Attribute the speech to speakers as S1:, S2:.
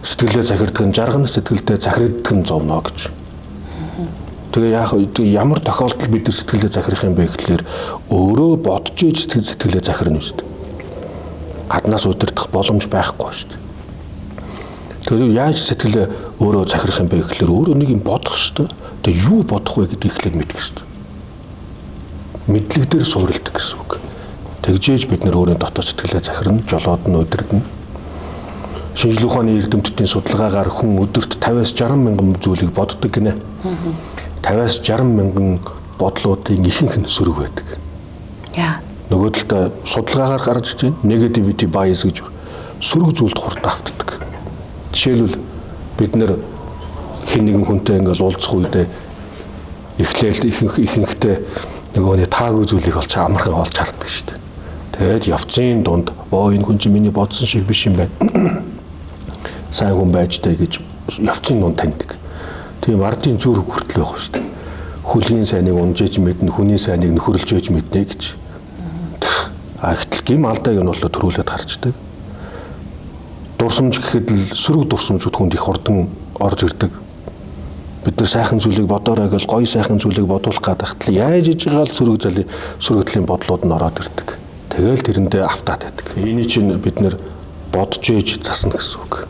S1: Сэтгэлээ захирддаг нь жаргал сэтгэлдээ захирддаг нь зовно гэж. Тэгээ ямар тохиолдолд бид нар сэтгэлээ захирах юм бэ гэхлээр өөрөө бодож иж сэтгэлээ захирна шүү дээ. Гаднаас удирдах боломж байхгүй шүү дээ. Тэгэхээр яаж сэтгэлээ өөрөө захирах юм бэ гэхлээр өөрөө нэг юм бодох шүү дээ. Тэгээ юу бодох вэ гэдгийг эхлээд мэдэх шүү дээ. Мэдлэг дээр суурилдаг гэсэн үг. Тэгжээж бид нар өөрийн дотоод сэтгэлээ захирна, жолоод нь удирдна. Шинжлэх ухааны эрдэмтдийн судалгаагаар хүн өдөрт 50-60 мянган зүйлийг боддог гинэ. 50-60 мянган бодлуудын ихэнх нь сөрөг байдаг.
S2: Яа.
S1: Нөгөө талд судалгаагаар гарч иж байна. Negativity bias гэж сөрөг зүйлд хурдан автдаг. Жишээлбэл бид нэр хэн нэгэн хүнтэй ингээл уулзах үедээ ихэнхдээ нөгөөний таагүй зүйлийг олж амархан олж харддаг шүү дээ. Тэгээд явцын дунд энэ хүн чинь миний бодсон шиг биш юм байна. Сайн хүн байж таа гэж явцын дунд таньдаг. Тийм ардын зүрх хүртэл байх шүү дээ. Хүлгийн сайныг унжээж мэднэ, хүний сайныг нөхөрлж ээж мэднэ гэж. Агтл гим алдааг нь болоо төрүүлээд харчдаг. Дурсамж гэхэд л сөрөг дурсамжууд хүнд их хурдан орж ирдэг. Бид нар сайхан зүйлийг бодоорой гэж гоё сайхан зүйлийг бодуулах гадахтал яаж иж байгаа л сөрөгдлийн бодлууд нь ороод ирдэг. Тэгэл тэрэндээ автаад байдаг. Энийг чинь бид нар бодж ээж засна гэсэн үг.